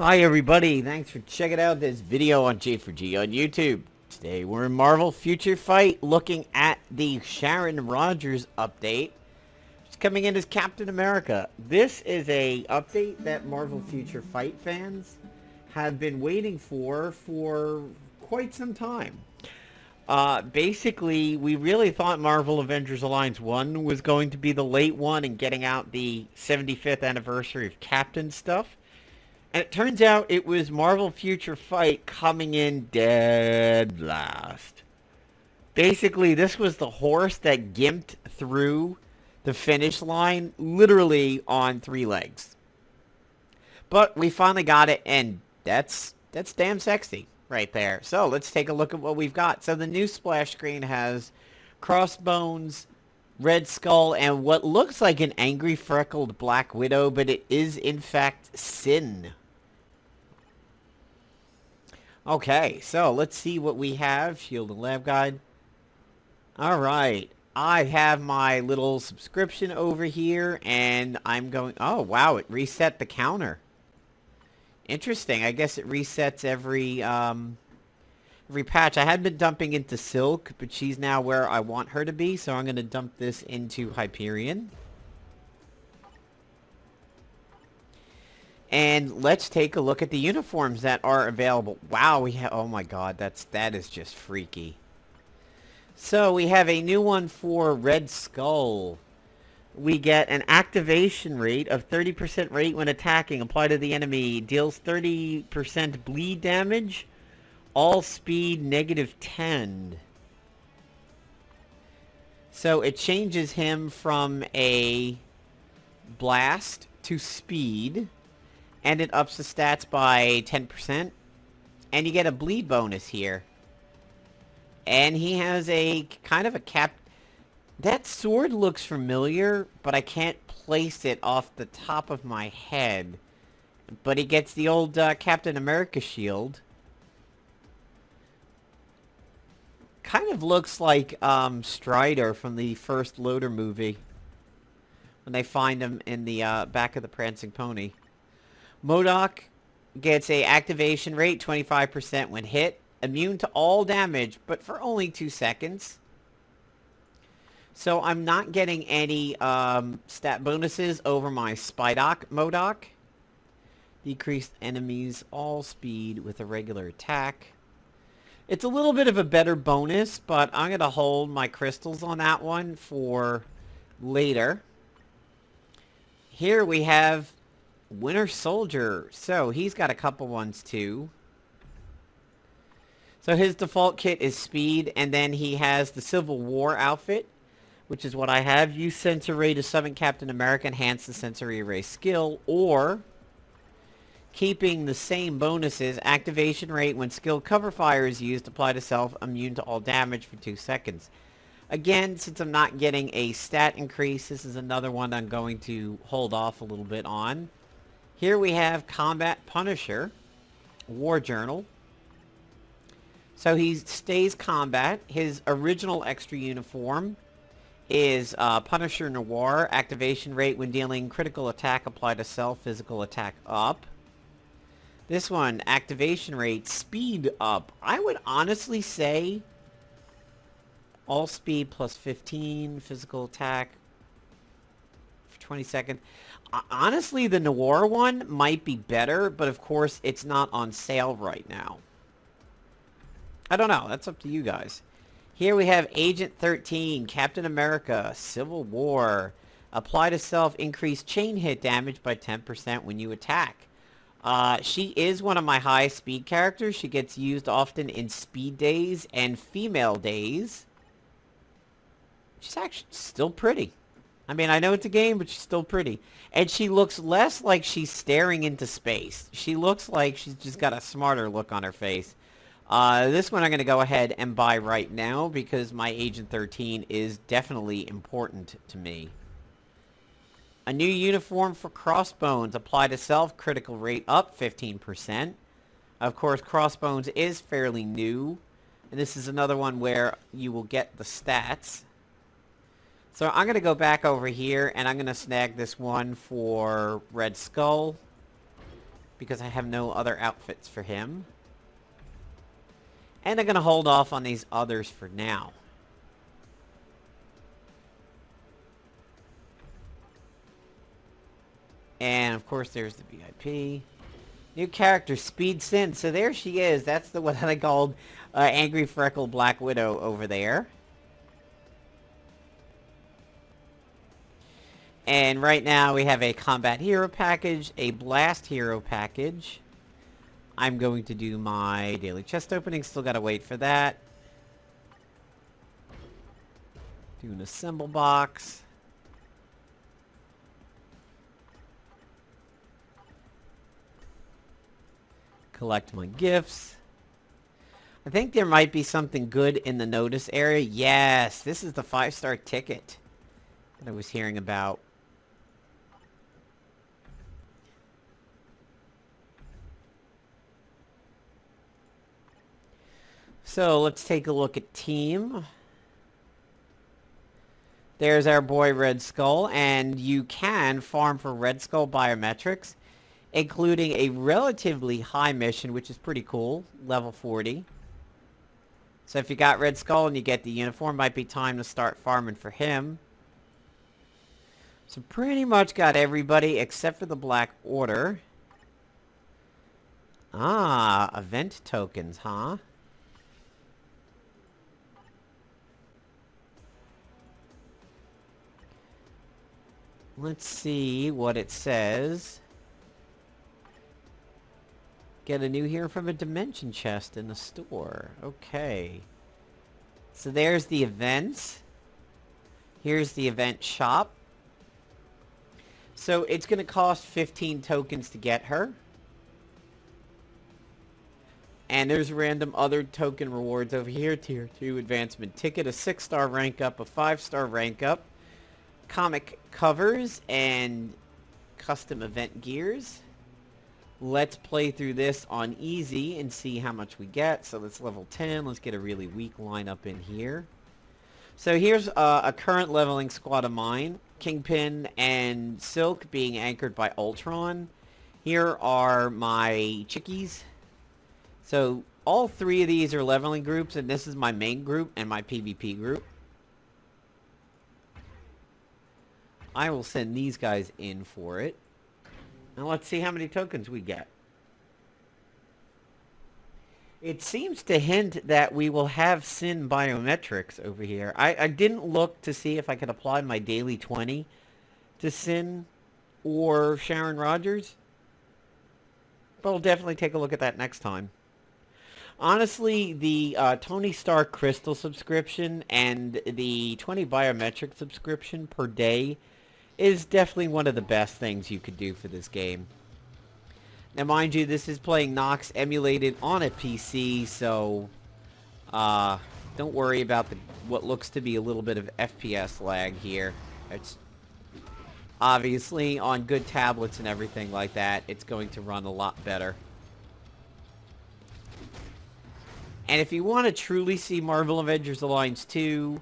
Hi everybody, thanks for checking out this video on J4G on YouTube. Today we're in Marvel Future Fight looking at the Sharon Rogers update. She's coming in as Captain America. This is a update that Marvel Future Fight fans have been waiting for quite some time. Basically, we really thought Marvel Avengers Alliance 1 was going to be the late one and getting out the 75th anniversary of Captain stuff. And it turns out it was Marvel Future Fight coming in dead last. Basically, this was the horse that gimped through the finish line literally on 3 legs. But we finally got it, and that's damn sexy right there. So let's take a look at what we've got. So the new splash screen has Crossbones, Red Skull, and what looks like an angry freckled Black Widow, but it is in fact Sin. Okay, so let's see what we have. Shield and Lab Guide. Alright, I have my little subscription over here, and I'm going... Oh, wow, it reset the counter. Interesting, I guess it resets every patch. I had been dumping into Silk, but she's now where I want her to be, so I'm going to dump this into Hyperion. And let's take a look at the uniforms that are available. Wow, we have... Oh my god, that is just freaky. So we have a new one for Red Skull. We get an activation rate of 30% rate when attacking. Apply to the enemy. Deals 30% bleed damage. All speed -10. So it changes him from a blast to speed. And it ups the stats by 10%. And you get a bleed bonus here. And he has a kind of a cap... That sword looks familiar, but I can't place it off the top of my head. But he gets the old Captain America shield. Kind of looks like Strider from the first Loader movie. When they find him in the back of the Prancing Pony. MODOK gets a activation rate, 25% when hit. Immune to all damage, but for only 2 seconds. So I'm not getting any stat bonuses over my Spydock MODOK. Decreased enemies all speed with a regular attack. It's a little bit of a better bonus, but I'm going to hold my crystals on that one for later. Here we have Winter Soldier. So he's got a couple ones too. So his default kit is speed, and then he has the Civil War outfit, which is what I have. Use sensor ray to summon Captain America, enhance the sensory array skill, or keeping the same bonuses. Activation rate when skill cover fire is used, apply to self, immune to all damage for 2 seconds. Again, since I'm not getting a stat increase, this is another one I'm going to hold off a little bit on. Here we have Combat Punisher, War Journal. So he stays combat. His original extra uniform is Punisher Noir. Activation rate when dealing critical attack, apply to self, physical attack up. This one, activation rate, speed up. I would honestly say all speed plus 15, physical attack for 20 seconds. Honestly, the Noir one might be better, but of course, it's not on sale right now. I don't know. That's up to you guys. Here we have Agent 13, Captain America, Civil War. Apply to self, increase chain hit damage by 10% when you attack. She is one of my highest speed characters. She gets used often in speed days and female days. She's actually still pretty. I mean, I know it's a game, but she's still pretty. And she looks less like she's staring into space. She looks like she's just got a smarter look on her face. This one I'm going to go ahead and buy right now because my Agent 13 is definitely important to me. A new uniform for Crossbones. Apply to self. Critical rate up 15%. Of course, Crossbones is fairly new. And this is another one where you will get the stats. So I'm going to go back over here and I'm going to snag this one for Red Skull. because I have no other outfits for him. And I'm going to hold off on these others for now. And, of course, there's the VIP. New character, Speed Sin. So there she is. That's the one that I called Angry Freckle Black Widow over there. And right now we have a Combat Hero package, a Blast Hero package. I'm going to do my daily chest opening. Still got to wait for that. Do an assemble box. Collect my gifts. I think there might be something good in the notice area. Yes, this is the 5-star ticket that I was hearing about. So let's take a look at team. There's our boy Red Skull, and you can farm for Red Skull biometrics, including a relatively high mission, which is pretty cool, level 40. So if you got Red Skull and you get the uniform, might be time to start farming for him. So pretty much got everybody except for the Black Order. Ah, event tokens, huh? Let's see what it says. Get a new hero from a dimension chest in the store. Okay. So there's the events. Here's the event shop. So it's going to cost 15 tokens to get her. And there's random other token rewards over here. Tier 2 advancement ticket, a 6-star rank up, a 5-star rank up. Comic covers and custom event gears. Let's play through this on easy and see how much we get. So let's level 10. Let's get a really weak lineup in here. So here's a current leveling squad of mine. Kingpin and Silk being anchored by Ultron. Here are my chickies. So all 3 of these are leveling groups, and this is my main group and my PvP group. I will send these guys in for it. Now let's see how many tokens we get. It seems to hint that we will have Sin biometrics over here. I didn't look to see if I could apply my daily 20 to Sin or Sharon Rogers. But I'll definitely take a look at that next time. Honestly, the Tony Stark Crystal subscription and the 20 biometric subscription per day is definitely one of the best things you could do for this game. Now, mind you, this is playing Nox emulated on a PC, so don't worry about what looks to be a little bit of FPS lag here. It's obviously on good tablets and everything like that, it's going to run a lot better. And if you want to truly see Marvel Avengers Alliance 2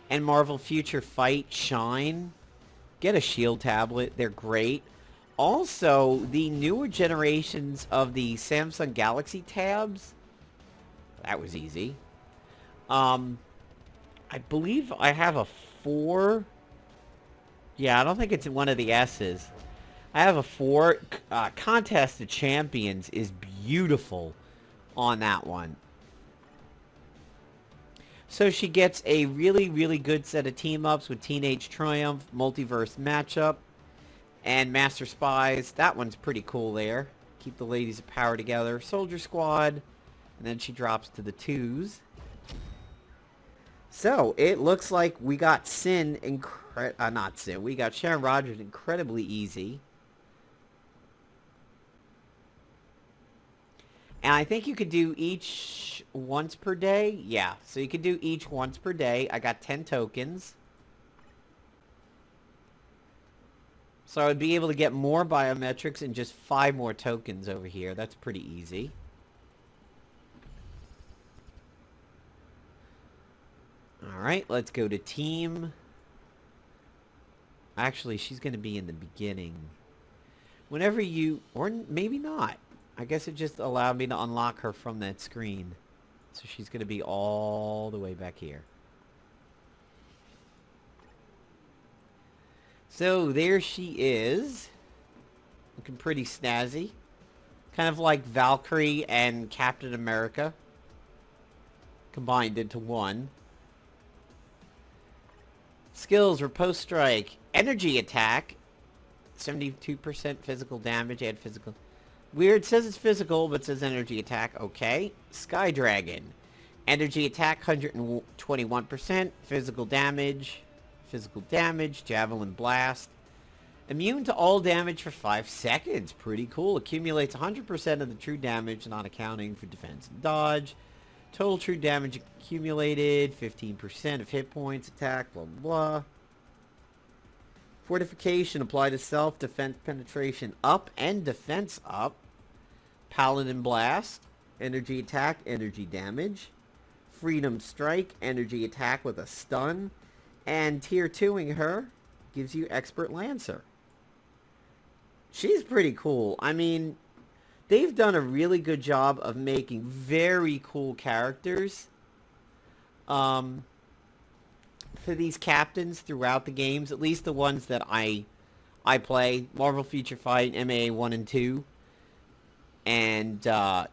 and Marvel Future Fight shine, get a Shield tablet. They're great. Also, the newer generations of the Samsung Galaxy tabs. That was easy. I believe I have a 4. Yeah, I don't think it's one of the S's. I have a 4. Contest of Champions is beautiful on that one. So she gets a really, really good set of team-ups with Teenage Triumph, Multiverse Matchup, and Master Spies. That one's pretty cool there. Keep the ladies of power together. Soldier Squad. And then she drops to the 2s. So, it looks like we got we got Sharon Rogers incredibly easy. And I think you could do each once per day. Yeah, so you could do each once per day. I got 10 tokens. So I would be able to get more biometrics and just 5 more tokens over here. That's pretty easy. Alright, let's go to team. Actually, she's going to be in the beginning. Whenever you... Or maybe not. I guess it just allowed me to unlock her from that screen. So she's going to be all the way back here. So there she is. Looking pretty snazzy. Kind of like Valkyrie and Captain America combined into one. Skills, Riposte Strike, Energy Attack, 72% physical damage, add physical. Weird, says it's physical, but says Energy Attack, okay. Sky Dragon, Energy Attack, 121%, physical damage, Javelin Blast. Immune to all damage for 5 seconds, pretty cool. Accumulates 100% of the true damage, not accounting for defense and dodge. Total true damage accumulated, 15% of hit points, attack, blah, blah, blah. Fortification, apply to self, defense penetration up and defense up. Paladin Blast, energy attack, energy damage. Freedom Strike, energy attack with a stun. And tier 2ing her gives you Expert Lancer. She's pretty cool. I mean, they've done a really good job of making very cool characters for these captains throughout the games, at least the ones that I play. Marvel Future Fight, MAA 1 and 2, and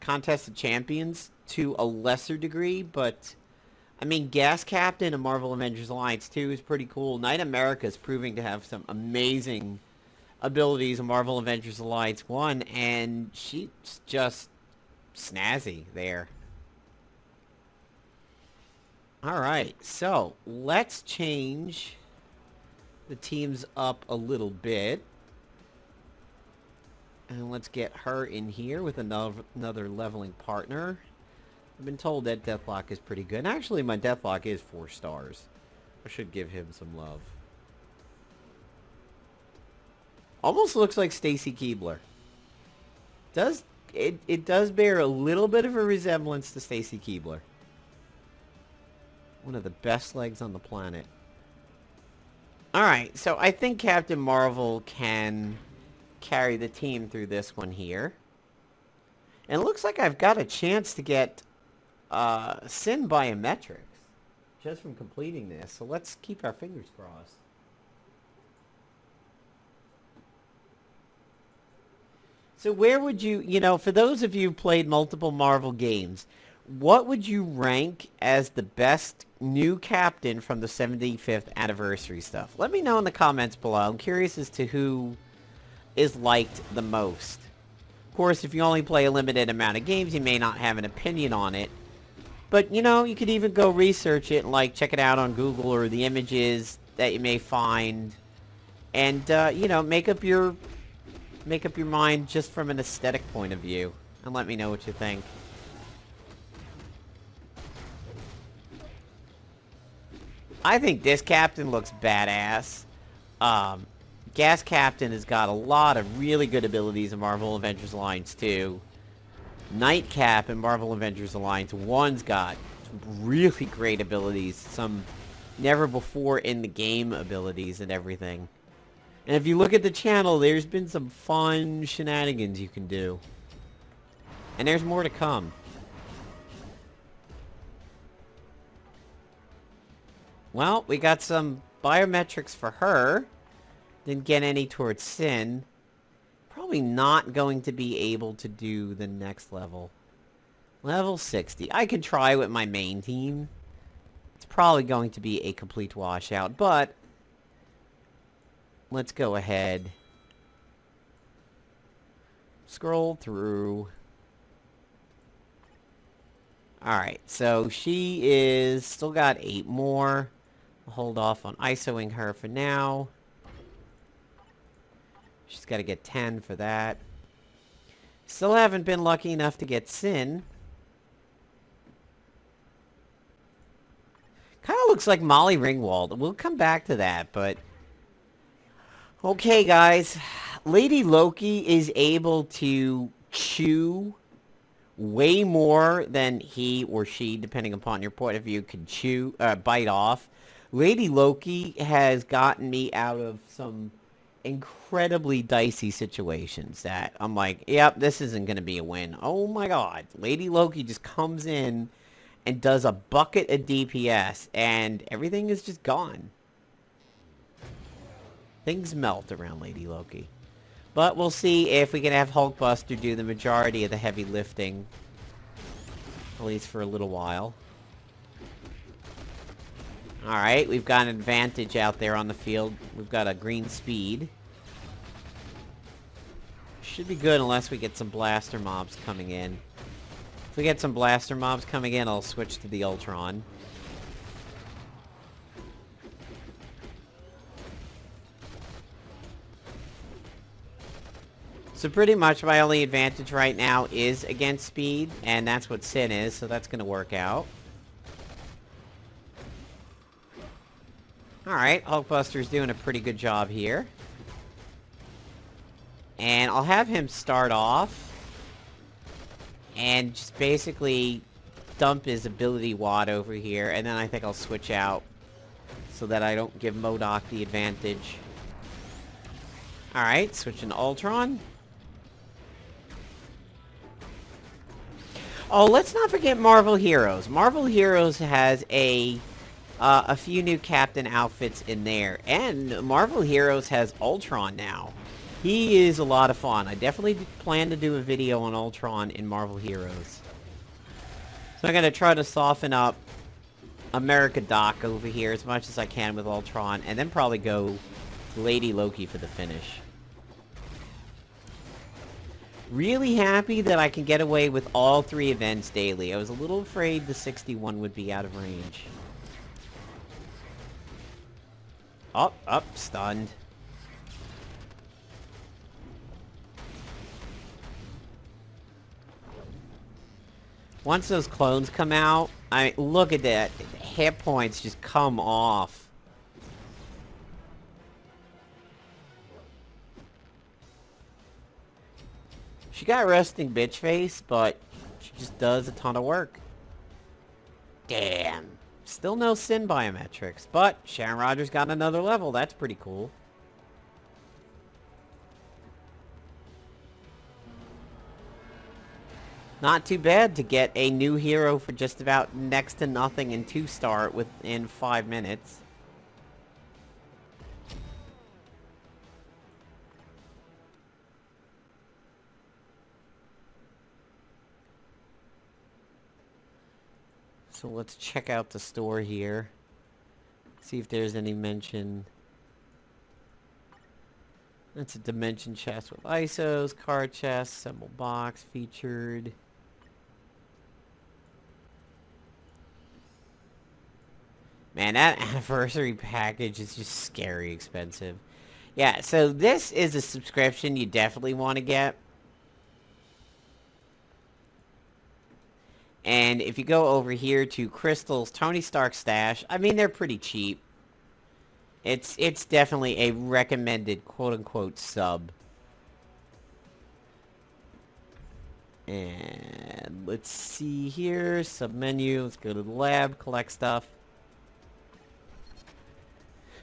Contest of Champions to a lesser degree, but I mean, Gas Captain and Marvel Avengers Alliance 2 is pretty cool. Knight America is proving to have some amazing abilities in Marvel Avengers Alliance 1, and she's just snazzy there. Alright, so let's change the teams up a little bit. And let's get her in here with another leveling partner. I've been told that Deathlock is pretty good. And actually, my Deathlock is 4 stars. I should give him some love. Almost looks like Stacy Keibler. It does bear a little bit of a resemblance to Stacy Keibler. One of the best legs on the planet. Alright, so I think Captain Marvel can carry the team through this one here. And it looks like I've got a chance to get Sin biometrics just from completing this. So let's keep our fingers crossed. So where would you know, for those of you who played multiple Marvel games, what would you rank as the best new captain from the 75th anniversary stuff? Let me know in the comments below. I'm curious as to who is liked the most. Of course, if you only play a limited amount of games, you may not have an opinion on it. But, you know, you could even go research it and, like, check it out on Google or the images that you may find. And, you know, make up your mind just from an aesthetic point of view. And let me know what you think. I think this captain looks badass. Gas Captain has got a lot of really good abilities in Marvel Avengers Alliance 2. Night Cap in Marvel Avengers Alliance 1's got some really great abilities. Some never before in the game abilities and everything. And if you look at the channel, there's been some fun shenanigans you can do. And there's more to come. Well, we got some biometrics for her. Didn't get any towards Sin. Probably not going to be able to do the next level. Level 60. I could try with my main team. It's probably going to be a complete washout, but let's go ahead. Scroll through. Alright, so she is still got 8 more. I'll hold off on ISOing her for now. She's got to get 10 for that. Still haven't been lucky enough to get Sin. Kind of looks like Molly Ringwald. We'll come back to that, but... Okay, guys. Lady Loki is able to chew way more than he or she, depending upon your point of view, can bite off. Lady Loki has gotten me out of some incredibly dicey situations that I'm like, yep, this isn't going to be a win. Oh my god. Lady Loki just comes in and does a bucket of DPS, and everything is just gone. Things melt around Lady Loki. But we'll see if we can have Hulkbuster do the majority of the heavy lifting. At least for a little while. Alright, we've got an advantage out there on the field. We've got a green speed. Should be good unless we get some blaster mobs coming in. If we get some blaster mobs coming in, I'll switch to the Ultron. So pretty much my only advantage right now is against speed, and that's what Sin is, so that's going to work out. Alright, Hulkbuster's doing a pretty good job here. And I'll have him start off and just basically dump his ability wad over here, and then I think I'll switch out so that I don't give MODOK the advantage. Alright, switching to Ultron. Oh, let's not forget Marvel Heroes. Marvel Heroes has a few new Captain outfits in there. And Marvel Heroes has Ultron now. He is a lot of fun. I definitely plan to do a video on Ultron in Marvel Heroes. So I'm going to try to soften up America Doc over here as much as I can with Ultron. And then probably go Lady Loki for the finish. Really happy that I can get away with all 3 events daily. I was a little afraid the 61 would be out of range. Up, stunned. Once those clones come out, I mean, look at that. Hit points just come off. She got resting bitch face, but she just does a ton of work. Damn. Still no Sin biometrics, but Sharon Rogers got another level. That's pretty cool. Not too bad to get a new hero for just about next to nothing in 2-star within 5 minutes. So let's check out the store here. See if there's any mention. That's a dimension chest with ISOs, card chest, symbol box, featured. Man, that anniversary package is just scary expensive. Yeah, so this is a subscription you definitely want to get. And if you go over here to Crystal's Tony Stark stash, I mean, they're pretty cheap. It's definitely a recommended quote-unquote sub. And let's see here, sub-menu, let's go to the lab, collect stuff.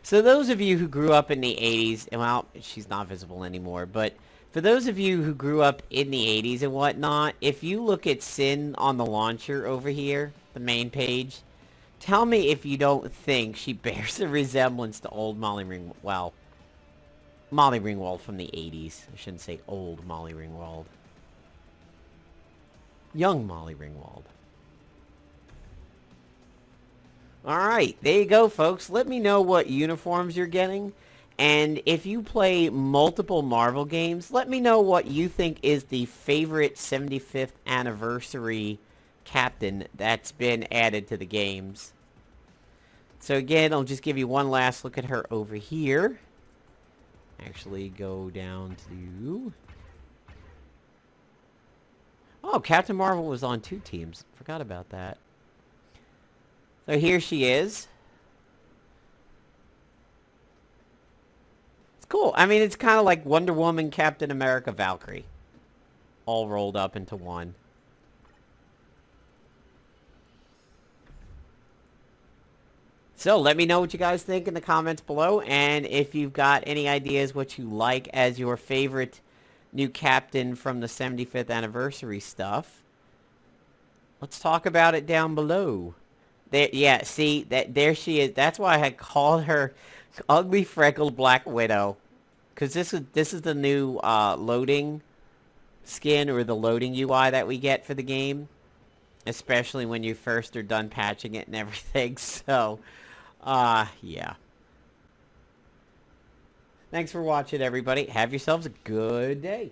So those of you who grew up in the 80s, and well, she's not visible anymore, but for those of you who grew up in the 80s and whatnot, if you look at Sin on the launcher over here, the main page, tell me if you don't think she bears a resemblance to old Molly Ringwald. Well, Molly Ringwald from the 80s. I shouldn't say old Molly Ringwald. Young Molly Ringwald. Alright, there you go, folks. Let me know what uniforms you're getting. And if you play multiple Marvel games, let me know what you think is the favorite 75th anniversary Captain that's been added to the games. So again, I'll just give you one last look at her over here. Actually, go down to... Oh, Captain Marvel was on 2 teams. Forgot about that. So here she is. It's cool. I mean, it's kind of like Wonder Woman, Captain America, Valkyrie. All rolled up into one. So let me know what you guys think in the comments below, and if you've got any ideas what you like as your favorite new captain from the 75th anniversary stuff, let's talk about it down below. There, yeah, see, there she is. That's why I had called her Ugly Freckled Black Widow, because this is the new loading skin, or the loading UI that we get for the game, especially when you first are done patching it and everything. So, yeah. Thanks for watching, everybody. Have yourselves a good day.